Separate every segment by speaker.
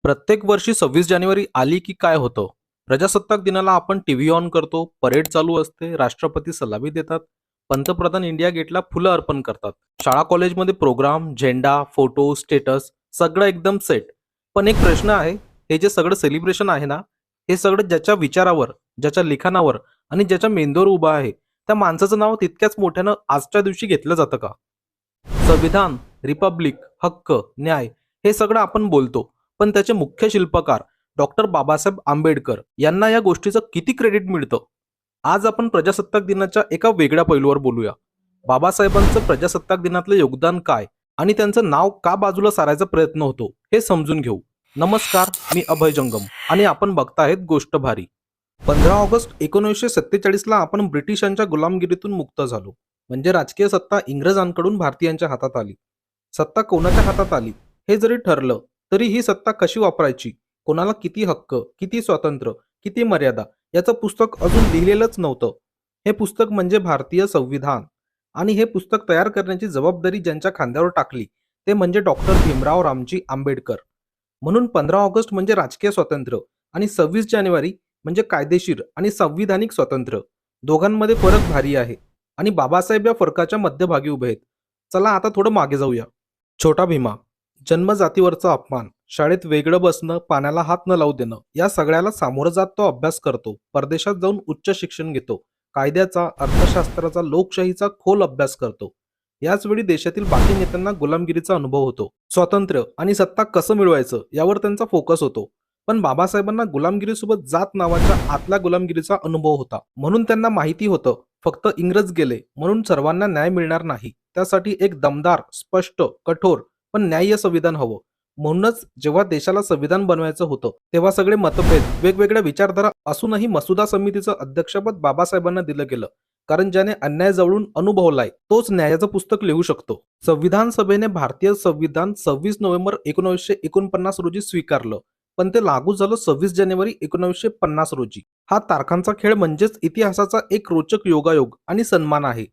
Speaker 1: प्रत्येक वर्षी 26 जानेवारी आली की काय होतं? प्रजासत्ताक दिनाला आपण टीव्ही ऑन करतो, परेड चालू असते, राष्ट्रपती सलामी देतात, पंतप्रधान इंडिया गेटला फुलं अर्पण करतात. शाळा कॉलेजमध्ये प्रोग्राम, झेंडा, फोटो, स्टेटस सगळं एकदम सेट. पण एक प्रश्न आहे, हे जे सगळं सेलिब्रेशन आहे ना, हे सगळं ज्याच्या विचारावर, ज्याच्या लिखाणावर आणि ज्याच्या मेंदूवर उभं आहे, त्या माणसाचं नाव तितक्याच मोठ्यानं आजच्या दिवशी घेतलं जातं का? संविधान, रिपब्लिक, हक्क, न्याय हे सगळं आपण बोलतो, पण त्याचे मुख्य शिल्पकार डॉक्टर बाबासाहेब आंबेडकर यांना या गोष्टीचं किती क्रेडिट मिळतं? आज आपण प्रजासत्ताक दिनाच्या एका वेगळ्या पैलूवर बोलूया. बाबासाहेबांचं प्रजासत्ताक दिनातलं योगदान काय आणि त्यांचं नाव का बाजूला सारायचा प्रयत्न होतो हे समजून घेऊ. नमस्कार, मी अभय जंगम आणि आपण बघतायत गोष्ट भारी. 15 ऑगस्ट 1947 ला आपण ब्रिटिशांच्या गुलामगिरीतून मुक्त झालो. म्हणजे राजकीय सत्ता इंग्रजांकडून भारतीयांच्या हातात आली. सत्ता कोणाच्या हातात आली हे जरी ठरलं तरी ही सत्ता कशी वापरायची, कोणाला किती हक्क, किती स्वातंत्र्य, किती मर्यादा याचं पुस्तक अजून लिहिलेलंच नव्हतं. हे पुस्तक म्हणजे भारतीय संविधान. आणि हे पुस्तक तयार करण्याची जबाबदारी ज्यांच्या खांद्यावर टाकली ते म्हणजे डॉक्टर भीमराव रामजी आंबेडकर. म्हणून 15 ऑगस्ट म्हणजे राजकीय स्वातंत्र्य आणि 26 जानेवारी म्हणजे कायदेशीर आणि संविधानिक स्वातंत्र्य. दोघांमध्ये फरक भारी आहे आणि बाबासाहेब या फरकाच्या मध्यभागी उभे आहेत. चला आता थोडं मागे जाऊया. छोटा भीमा, जन्म जातीवरचा अपमान, शाळेत वेगळं बसणं, पाण्याला हात न लावू देणं, या सगळ्याला सामोरं जात तो अभ्यास करतो, परदेशात जाऊन उच्च शिक्षण घेतो, कायद्याचा, अर्थशास्त्राचा, लोकशाहीचा खोल अभ्यास करतो. याच वेळी देशातील बाकी नेत्यांना गुलामगिरीचा अनुभव होतो. स्वातंत्र्य आणि सत्ता कसं मिळवायचं यावर त्यांचा फोकस होतो. पण बाबासाहेबांना गुलामगिरीसोबत जात नावाच्या आतल्या गुलामगिरीचा अनुभव होता. म्हणून त्यांना माहिती होतं, फक्त इंग्रज गेले म्हणून सर्वांना न्याय मिळणार नाही. त्यासाठी एक दमदार, स्पष्ट, कठोर पण न्याय्य संविधान हवं. म्हणूनच जेव्हा देशाला संविधान बनवायचं होतं तेव्हा सगळे मतभेद, वेगवेगळ्या विचारधारा असूनही मसुदा समितीचं अध्यक्षपद बाबासाहेबांना दिलं गेलं. कारण ज्याने अन्याय जवळून अनुभवलाय तोच न्यायाचं पुस्तक लिहू शकतो. संविधान सभेने भारतीय संविधान 26 नोव्हेंबर 1949 रोजी स्वीकारलं, पण ते लागू झालं 26 जानेवारी 1950 रोजी. हा तारखांचा खेळ म्हणजेच इतिहासाचा एक रोचक योगायोग आणि सन्मान आहे.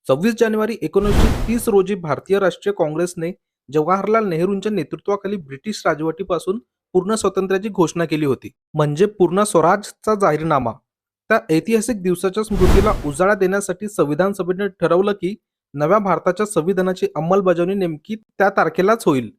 Speaker 1: 26 जानेवारी 1930 रोजी भारतीय राष्ट्रीय काँग्रेसने जवाहरलाल नेहरूंच्या नेतृत्वाखाली ब्रिटिश राजवटीपासून पूर्ण स्वातंत्र्याची घोषणा केली होती. म्हणजे पूर्ण स्वराजचा जाहीरनामा. त्या ऐतिहासिक दिवसाच्या स्मृतीला उजाळा देण्यासाठी संविधान सभेने ठरवलं की नव्या भारताच्या संविधानाची अंमलबजावणी नेमकी त्या तारखेलाच होईल.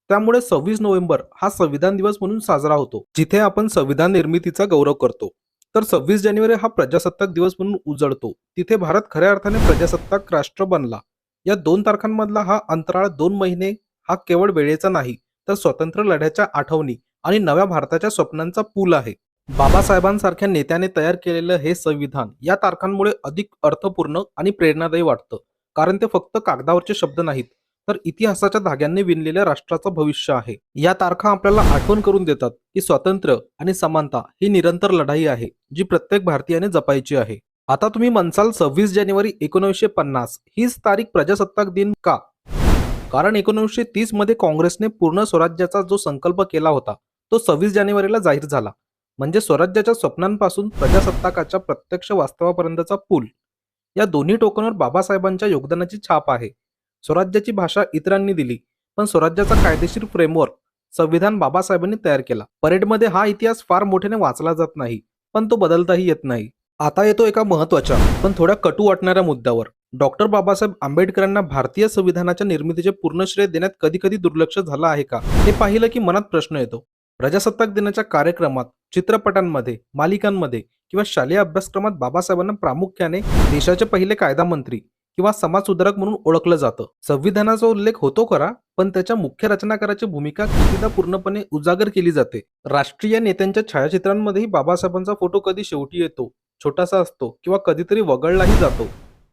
Speaker 1: त्यामुळे 26 नोव्हेंबर हा संविधान दिवस म्हणून साजरा होतो, जिथे आपण संविधान निर्मितीचा गौरव करतो. तर 26 जानेवारी हा प्रजासत्ताक दिवस म्हणून उजळतो, तिथे भारत खऱ्या अर्थाने प्रजासत्ताक राष्ट्र बनला. या दोन तारखांमधला हा अंतराळ 2 महिने हा केवळ वेळेचा नाही, तर स्वातंत्र्य लढ्याच्या आठवणी आणि नव्या भारताच्या स्वप्नांचा पूल आहे. बाबासाहेबांसारख्या नेत्याने तयार केलेलं हे संविधान या तारखांमुळे अधिक अर्थपूर्ण आणि प्रेरणादायी वाटतं. कारण ते फक्त कागदावरचे शब्द नाहीत, तर इतिहासाच्या धाग्यांनी विणलेल्या राष्ट्राचं भविष्य आहे. या तारखा आपल्याला आठवण करून देतात की स्वातंत्र्य आणि समानता ही निरंतर लढाई आहे, जी प्रत्येक भारतीयाने जपायची आहे. आता तुम्ही म्हणसाल 26 जानेवारी 1950 हीच तारीख प्रजासत्ताक दिन का? कारण 1930 मध्ये काँग्रेसने पूर्ण स्वराज्याचा जो संकल्प केला होता तो 26 जानेवारीला जाहीर झाला. म्हणजे स्वराज्याच्या स्वप्नांपासून प्रजासत्ताकाच्या प्रत्यक्ष वास्तवापर्यंतचा पूल. या दोन्ही टोकांवर बाबासाहेबांच्या योगदानाची छाप आहे. स्वराज्याची भाषा इतरांनी दिली, पण स्वराज्याचा कायदेशीर फ्रेमवर्क संविधान बाबासाहेबांनी तयार केला. परेडमध्ये हा इतिहास फार मोठ्याने वाचला जात नाही, पण तो बदलताही येत नाही. आता येतो एका महत्वाच्या पण थोड्या कटू वाटणाऱ्या मुद्द्यावर. डॉक्टर बाबासाहेब आंबेडकरांना भारतीय संविधानाच्या निर्मितीचे पूर्ण श्रेय देण्यात कधी कधी दुर्लक्ष झालं आहे का, हे पाहिलं की मनात प्रश्न येतो. प्रजासत्ताक दिनाच्या कार्यक्रमात, चित्रपटांमध्ये, मालिकांमध्ये किंवा शालेय अभ्यासक्रमात बाबासाहेबांना प्रामुख्याने देशाचे पहिले कायदा मंत्री किंवा समाजसुधारक म्हणून ओळखलं जातं. संविधानाचा उल्लेख होतो खरा, पण त्याच्या मुख्य रचनाकाराची भूमिका कितीदा पूर्णपणे उजागर केली जाते. राष्ट्रीय नेत्यांच्या छायाचित्रांमध्येही बाबासाहेबांचा फोटो कधी शेवटी येतो, छोटासा असतो किंवा कधीतरी वगळलाही जातो.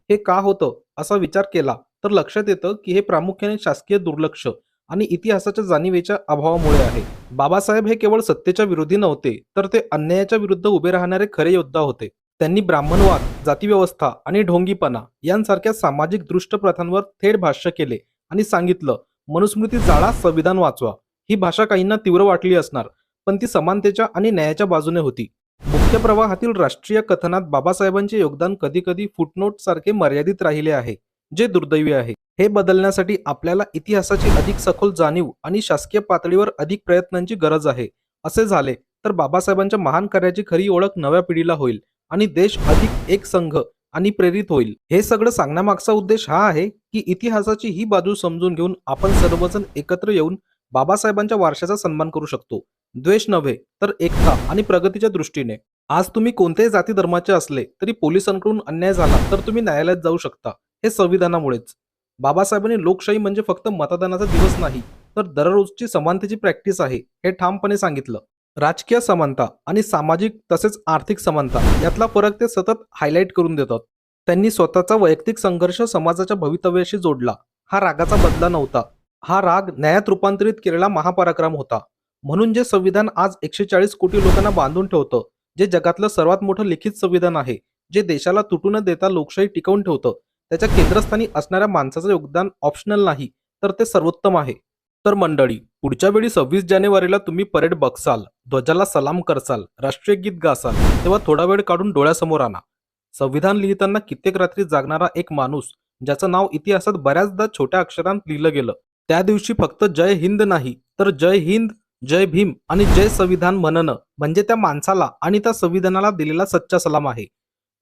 Speaker 1: हे का होतं असा विचार केला तर लक्षात येतं की हे प्रामुख्याने शासकीय दुर्लक्ष आणि इतिहासाच्या जाणीवेच्या अभावामुळे आहे. बाबासाहेब हे केवळ सत्तेच्या विरोधी नव्हते, तर ते अन्यायाच्या विरुद्ध उभे राहणारे खरे योद्धा होते. त्यांनी ब्राह्मणवाद, जातीव्यवस्था आणि ढोंगीपणा यांसारख्या सामाजिक दृष्ट प्रथांवर थेट भाष्य केले आणि सांगितलं, मनुस्मृती जाळा, संविधान वाचवा. ही भाषा काहींना तीव्र वाटली असणार, पण ती समानतेच्या आणि न्यायाच्या बाजूने होती. मुख्य प्रवाहातील राष्ट्रीय कथनात बाबासाहेबांचे योगदान कधी कधी फुटनोट सारखे मर्यादित राहिले आहे, जे दुर्दैवी आहे. हे बदलण्यासाठी आपल्याला इतिहासाची अधिक सखोल जाणीव आणि शासकीय पातळीवर अधिक प्रयत्नांची गरज आहे. असे झाले तर बाबासाहेबांच्या महान कार्याची खरी ओळख नव्या पिढीला होईल आणि देश अधिक एकसंघ आणि प्रेरित होईल. हे सगळं सांगण्यामागचा उद्देश हा आहे की इतिहासाची ही बाजू समजून घेऊन आपण सर्वजण एकत्र येऊन बाबासाहेबांच्या वारशाचा सन्मान करू शकतो. द्वेष नव्हे तर एकता आणि प्रगतीच्या दृष्टीने. आज तुम्ही कोणत्याही जाती धर्माचे असले तरी पोलिसांकडून अन्याय झाला तर तुम्ही न्यायालयात जाऊ शकता. हे संविधानामुळेच. बाबासाहेबांनी लोकशाही म्हणजे फक्त मतदानाचा दिवस नाही, तर दररोजची समानतेची प्रॅक्टिस आहे, हे ठामपणे सांगितलं. राजकीय समानता आणि सामाजिक तसेच आर्थिक समानता यातला फरक ते सतत हायलाईट करून देतात. त्यांनी स्वतःचा वैयक्तिक संघर्ष समाजाच्या भवितव्याशी जोडला. हा रागाचा बदला नव्हता. हा राग न्यायात रूपांतरित केलेला महापराक्रम होता. म्हणून जे संविधान आज 140 कोटी लोकांना बांधून ठेवतं, जे जगातलं सर्वात मोठं लिखित संविधान आहे, जे देशाला तुटू न देता लोकशाही टिकवून ठेवतं, त्याच्या केंद्रस्थानी असणाऱ्या माणसाचं योगदान ऑप्शनल नाही, तर ते सर्वोत्तम आहे. तर मंडळी, पुढच्या वेळी 26 जानेवारीला तुम्ही परेड बघसाल, ध्वजाला सलाम करसाल, राष्ट्रीय गीत गासाल, तेव्हा थोडा वेळ काढून डोळ्यासमोर आणा. संविधान लिहिताना कित्येक रात्री जागणारा एक माणूस, ज्याचं नाव इतिहासात बऱ्याचदा छोट्या अक्षरांत लिहिलं गेलं. त्या दिवशी फक्त जय हिंद नाही, तर जय हिंद, जय भीम आणि जय संविधान म्हणणं म्हणजे त्या माणसाला आणि त्या संविधानाला दिलेला सच्चा सलाम आहे.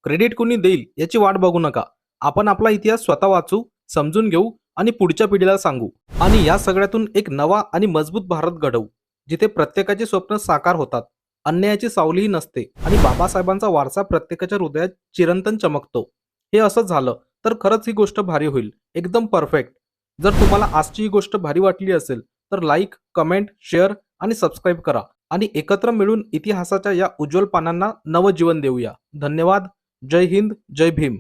Speaker 1: क्रेडिट कुणी देईल याची वाट बघू नका. आपण आपला इतिहास स्वतः वाचू, समजून घेऊ आणि पुढच्या पिढीला सांगू. आणि या सगळ्यातून एक नवा आणि मजबूत भारत घडवू, जिथे प्रत्येकाची स्वप्न साकार होतात, अन्यायाची सावलीही नसते आणि बाबासाहेबांचा वारसा प्रत्येकाच्या हृदयात चिरंतन चमकतो. हे असं झालं तर खरंच ही गोष्ट भारी होईल, एकदम परफेक्ट. जर तुम्हाला आजची ही गोष्ट भारी वाटली असेल तर लाईक, कमेंट, शेअर आणि सबस्क्राईब करा आणि एकत्र मिळून इतिहासाच्या या उज्ज्वल पानांना नवजीवन देऊया. धन्यवाद. जय हिंद, जय भीम.